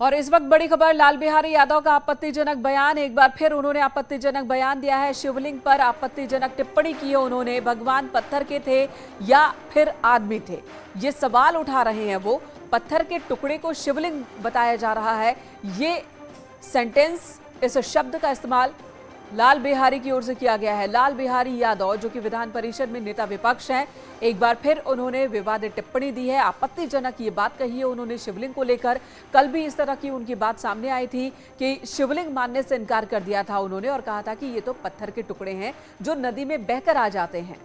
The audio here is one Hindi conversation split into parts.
और इस वक्त बड़ी खबर, लाल बिहारी यादव का आपत्तिजनक बयान। एक बार फिर उन्होंने आपत्तिजनक बयान दिया है। शिवलिंग पर आपत्तिजनक टिप्पणी की है उन्होंने। भगवान पत्थर के थे या फिर आदमी थे, ये सवाल उठा रहे हैं वो। पत्थर के टुकड़े को शिवलिंग बताया जा रहा है। ये सेंटेंस, इस शब्द का इस्तेमाल लाल बिहारी की ओर से किया गया है। लाल बिहारी यादव जो कि विधान परिषद में नेता विपक्ष हैं, एक बार फिर उन्होंने विवादित टिप्पणी दी है। आपत्तिजनक ये बात कही है उन्होंने शिवलिंग को लेकर। कल भी इस तरह की उनकी बात सामने आई थी कि शिवलिंग मानने से इनकार कर दिया था उन्होंने और कहा था कि ये तो पत्थर के टुकड़े हैं जो नदी में बहकर आ जाते हैं।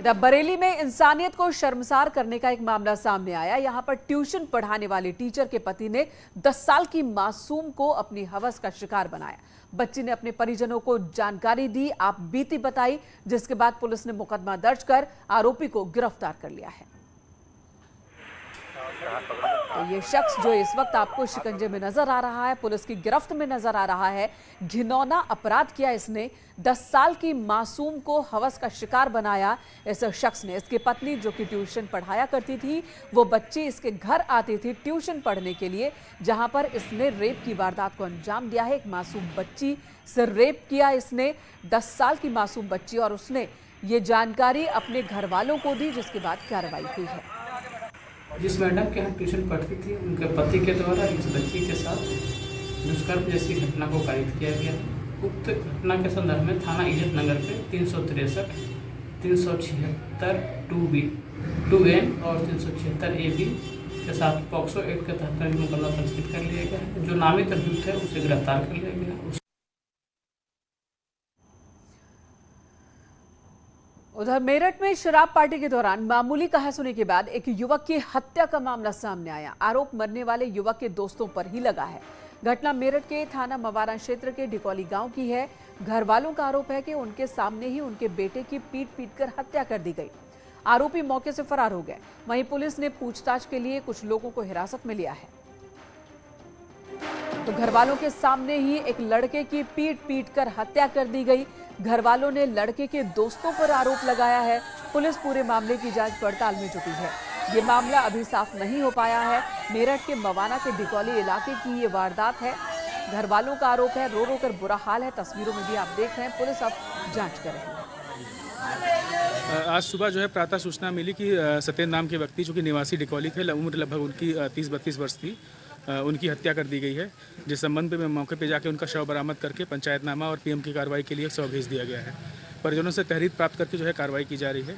बरेली में इंसानियत को शर्मसार करने का एक मामला सामने आया। यहां पर ट्यूशन पढ़ाने वाले टीचर के पति ने 10 साल की मासूम को अपनी हवस का शिकार बनाया। बच्ची ने अपने परिजनों को जानकारी दी, आप बीती बताई, जिसके बाद पुलिस ने मुकदमा दर्ज कर आरोपी को गिरफ्तार कर लिया है। तो ये शख्स जो इस वक्त आपको शिकंजे में नजर आ रहा है, पुलिस की गिरफ्त में नजर आ रहा है, घिनौना अपराध किया इसने। 10 साल की मासूम को हवस का शिकार बनाया इस शख्स ने। इसकी पत्नी जो कि ट्यूशन पढ़ाया करती थी, वो बच्ची इसके घर आती थी ट्यूशन पढ़ने के लिए, जहां पर इसने रेप की वारदात को अंजाम दिया है। एक मासूम बच्ची से रेप किया इसने, 10 साल की मासूम बच्ची, और उसने ये जानकारी अपने घर वालों को दी, जिसके बाद कार्रवाई हुई है। जिस मैडम के यहाँ ट्यूशन पढ़ती थी, उनके पति के द्वारा इस बच्ची के साथ दुष्कर्म जैसी घटना को कारित किया गया। उक्त घटना के संदर्भ में थाना इज्जत नगर पे 363, 376 2B, 2N और 376 AB के साथ पॉक्सो एक्ट के तहत मुकदमा पंजीकृत कर लिया गया है। जो नामित अभियुक्त है उसे गिरफ्तार कर लिया गया। उधर मेरठ में शराब पार्टी के दौरान मामूली कहासुनी के बाद एक युवक की हत्या का मामला सामने आया। आरोप मरने वाले युवक के दोस्तों पर ही लगा है। घटना मेरठ के थाना मवाना क्षेत्र के डिकोली गांव की है। घर वालों का आरोप है कि उनके सामने ही उनके बेटे की पीट कर हत्या कर दी गई। आरोपी मौके से फरार हो गए। वहीं पुलिस ने पूछताछ के लिए कुछ लोगों को हिरासत में लिया है। तो घर वालों के सामने ही एक लड़के की पीट कर हत्या कर दी गई। घर वालों ने लड़के के दोस्तों पर आरोप लगाया है। पुलिस पूरे मामले की जांच पड़ताल में जुटी है। ये मामला अभी साफ नहीं हो पाया है। मेरठ के मवाना के डिकोली इलाके की ये वारदात है। घर वालों का आरोप है, रो रो कर बुरा हाल है। तस्वीरों में भी आप देख रहे हैं। पुलिस अब जांच कर रही है। आज सुबह जो है प्रातः सूचना मिली कि सत्येंद्र नाम के व्यक्ति जो कि निवासी डिकोली थे, उम्र लगभग उनकी 30-32 वर्ष थी, उनकी हत्या कर दी गई है। जिस संबंध में मौके पे जाके उनका शव बरामद करके पंचायतनामा और पीएम की कार्रवाई के लिए शव भेज दिया गया है। परिजनों से तहरीर प्राप्त करके जो है कार्रवाई की जा रही है।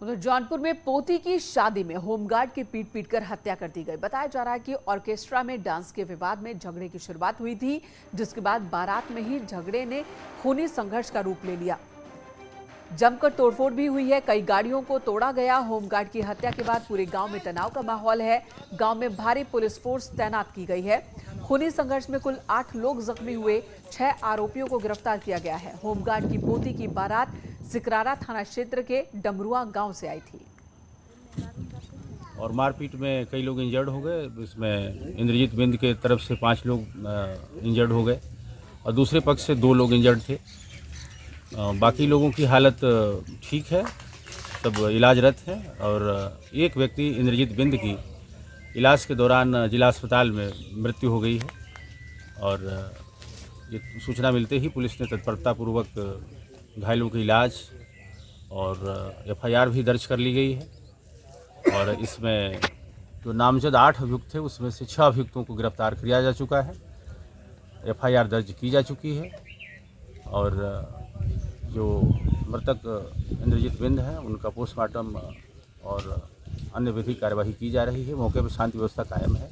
उधर जौनपुर में पोती की शादी में होमगार्ड की पीट कर हत्या कर दी गई। बताया जा रहा है कि ऑर्केस्ट्रा में डांस के विवाद में झगड़े की शुरुआत हुई थी, जिसके बाद बारात में ही झगड़े ने खूनी संघर्ष का रूप ले लिया। जमकर तोड़फोड़ भी हुई है, कई गाड़ियों को तोड़ा गया। होमगार्ड की हत्या के बाद पूरे गांव में तनाव का माहौल है। गांव में भारी पुलिस फोर्स तैनात की गई है। खूनी संघर्ष में कुल 8 लोग जख्मी हुए। 6 आरोपियों को गिरफ्तार किया गया है। होमगार्ड की पोती की बारात सिकरारा थाना क्षेत्र के डमरुआ गांव से आई थी। और मारपीट में कई लोग इंजर्ड हो गए। इसमें इंद्रजीत बिंद के तरफ से 5 लोग इंजर्ड हो गए और दूसरे पक्ष से 2 लोग इंजर्ड थे। बाकी लोगों की हालत ठीक है, सब इलाजरत हैं। और एक व्यक्ति इंद्रजीत बिंद की इलाज के दौरान जिला अस्पताल में मृत्यु हो गई है। और ये सूचना मिलते ही पुलिस ने तत्परतापूर्वक घायलों के इलाज और FIR भी दर्ज कर ली गई है। और इसमें जो नामजद 8 अभियुक्त थे, उसमें से 6 अभियुक्तों को गिरफ्तार किया जा चुका है। FIR दर्ज की जा चुकी है। और जो मृतक इंद्रजीत बिंद हैं, उनका पोस्टमार्टम और अन्य विधिक कार्यवाही की जा रही है। मौके पर शांति व्यवस्था कायम है।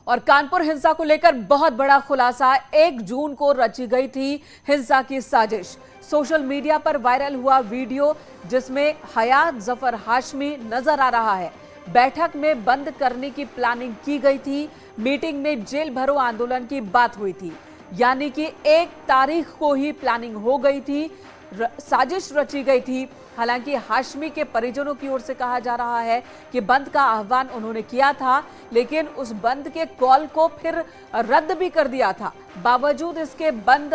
और कानपुर हिंसा को लेकर बहुत बड़ा खुलासा। 1 जून को रची गई थी हिंसा की साजिश। सोशल मीडिया पर वायरल हुआ वीडियो, जिसमें हयात जफर हाशमी नजर आ रहा है। बैठक में बंद करने की प्लानिंग की गई थी। मीटिंग में जेल भरो आंदोलन की बात हुई थी, यानी कि 1 तारीख को ही प्लानिंग हो गई थी, साजिश रची गई थी। हालांकि हाशमी के परिजनों की ओर से कहा जा रहा है कि बंद का आह्वान उन्होंने किया था, लेकिन उस बंद के कॉल को फिर रद्द भी कर दिया था। बावजूद इसके बंद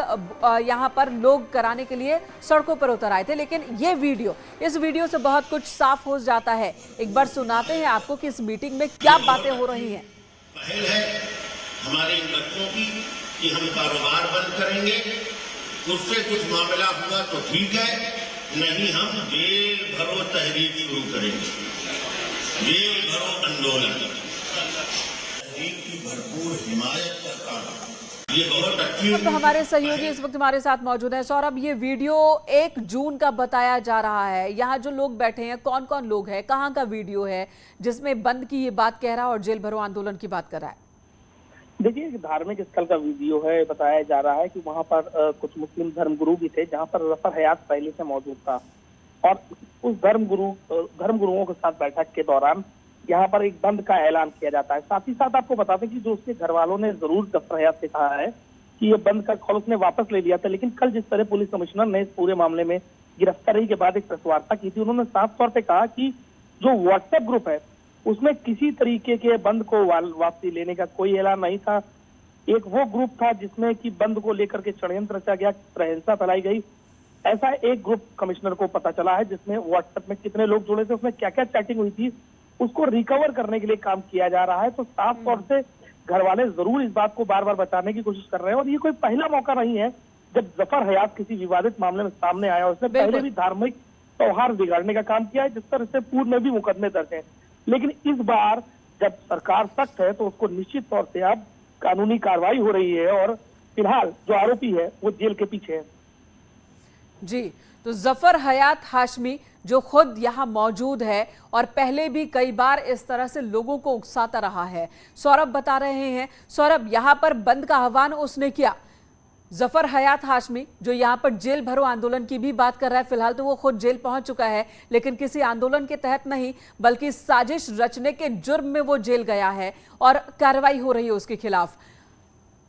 यहाँ पर लोग कराने के लिए सड़कों पर उतर आए थे। लेकिन ये वीडियो, इस वीडियो से बहुत कुछ साफ हो जाता है। एक बार सुनाते हैं आपको कि इस मीटिंग में क्या बातें हो रही हैं। पहल है हमारे इन बच्चों की कि हम कारोबार बंद करेंगे, उससे कुछ मामला हुआ तो ठीक है, नहीं हम जेल भरो तहरीक शुरू करेंगे, जेल भरो आंदोलन, तहरीक की भरपूर हिमायत करता हूं। ये बहुत अच्छी। तो हमारे सहयोगी इस वक्त हमारे साथ मौजूद हैं। सौरभ, ये वीडियो 1 जून का बताया जा रहा है। यहाँ जो लोग बैठे हैं, कौन कौन लोग हैं, कहाँ का वीडियो है जिसमें बंद की ये बात कह रहा है और जेल भरो आंदोलन की बात कर रहा है? देखिए, एक धार्मिक स्थल का वीडियो है। बताया जा रहा है कि वहां पर कुछ मुस्लिम धर्मगुरु भी थे, जहां पर जफर हयात पहले से मौजूद था और उस धर्मगुरुओं के साथ बैठक के दौरान यहाँ पर एक बंद का ऐलान किया जाता है। साथ ही साथ आपको बता दें कि जो उसके घर वालों ने जरूर जफर हयात से कहा है कि ये बंद का कॉल उसने वापस ले लिया था, लेकिन कल जिस तरह पुलिस कमिश्नर ने इस पूरे मामले में गिरफ्तारी के बाद एक प्रेस वार्ता की थी, उन्होंने साफ तौर पे कहा कि जो व्हाट्सएप ग्रुप है उसमें किसी तरीके के बंद को वापसी लेने का कोई ऐलान नहीं था। एक वो ग्रुप था जिसमें कि बंद को लेकर के षड्यंत्र रचा गया, प्रहिंसा फैलाई गई। ऐसा एक ग्रुप कमिश्नर को पता चला है जिसमें व्हाट्सएप में कितने लोग जुड़े थे, उसमें क्या क्या चैटिंग हुई थी, उसको रिकवर करने के लिए काम किया जा रहा है। तो साफ तौर से घर वाले जरूर इस बात को बार बार बचाने की कोशिश कर रहे हैं और ये कोई पहला मौका नहीं है जब जफर हयात किसी विवादित मामले में सामने आया। उसने पहले भी धार्मिक सौहार्द बिगाड़ने का काम किया है, जिस तरह से पूर्व में भी मुकदमे दर्ज हैं। लेकिन इस बार जब सरकार सख्त है तो उसको निश्चित तौर से अब कानूनी कार्रवाई हो रही है और फिलहाल जो आरोपी है वो जेल के पीछे है। जी, तो जफर हयात हाशमी जो खुद यहाँ मौजूद है और पहले भी कई बार इस तरह से लोगों को उकसाता रहा है। सौरभ बता रहे हैं। सौरभ, यहाँ पर बंद का आह्वान उसने किया, जफर हयात हाशमी जो यहाँ पर जेल भरो आंदोलन की भी बात कर रहा है। फिलहाल तो वो खुद जेल पहुंच चुका है, लेकिन किसी आंदोलन के तहत नहीं बल्कि साजिश रचने के जुर्म में वो जेल गया है और कार्रवाई हो रही है उसके खिलाफ।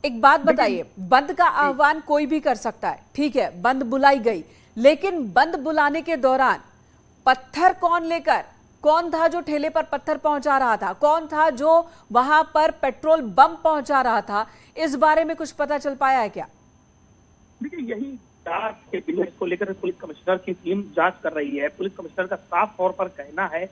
एक बात बताइए, बंद का आह्वान कोई भी कर सकता है, ठीक है, बंद बुलाई गई, लेकिन बंद बुलाने के दौरान पत्थर कौन लेकर, कौन था जो ठेले पर पत्थर पहुंचा रहा था, कौन था जो वहां पर पेट्रोल बम पहुंचा रहा था, इस बारे में कुछ पता चल पाया है क्या? देखिए, यही जांच के बिल को लेकर पुलिस कमिश्नर की टीम जांच कर रही है। पुलिस कमिश्नर का साफ तौर पर कहना है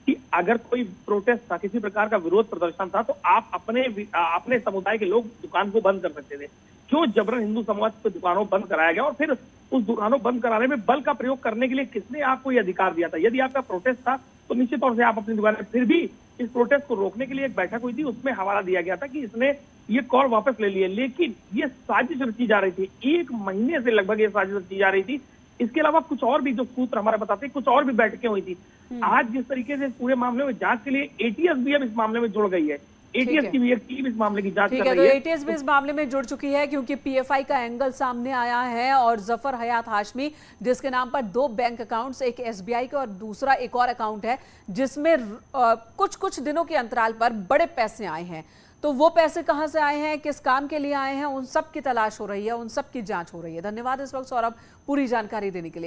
कि अगर कोई प्रोटेस्ट था, किसी प्रकार का विरोध प्रदर्शन था, तो आप अपने समुदाय के लोग दुकान को बंद कर सकते थे। क्यों जबरन हिंदू समाज पे दुकानों बंद कराया गया और फिर उस दुकानों बंद कराने में बल का प्रयोग करने के लिए किसने आपको ये अधिकार दिया था? यदि आपका प्रोटेस्ट था तो निश्चित तौर से आप अपनी दुकान, फिर भी इस प्रोटेस्ट को रोकने के लिए एक बैठक हुई थी, उसमें हवाला दिया गया था कि इसने ये कॉल वापस ले लिया, लेकिन ये साजिश रची जा रही थी। 1 महीने से लगभग ये साजिश रची जा रही थी। इसके अलावा कुछ और भी जो सूत्र हमारे बताते हैं, कुछ और भी बैठकें हुई थी। आज जिस तरीके से पूरे मामले में जांच के लिए एटीएस भी अब इस मामले में जुड़ गई है, एटीएस की भी एक टीम इस मामले की जांच कर रही है। तो एटीएस भी इस मामले में जुड़ चुकी है क्योंकि पीएफआई का एंगल सामने आया है और जफर हयात हाशमी जिसके नाम पर 2 बैंक अकाउंट्स, एक एसबीआई का और दूसरा एक और अकाउंट है जिसमें कुछ दिनों के अंतराल पर बड़े पैसे आए हैं। तो वो पैसे कहां से आए हैं, किस काम के लिए आए हैं, उन सब की तलाश हो रही है, उन सब की जांच हो रही है। धन्यवाद इस वक्त सौरभ पूरी जानकारी देने के लिए।